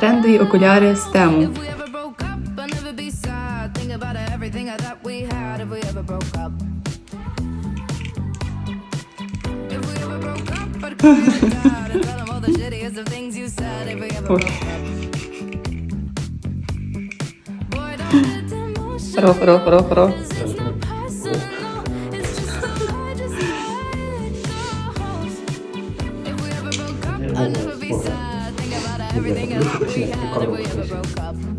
Трендові окуляри з тему. Ро. Everything I thought we had if we ever broke up.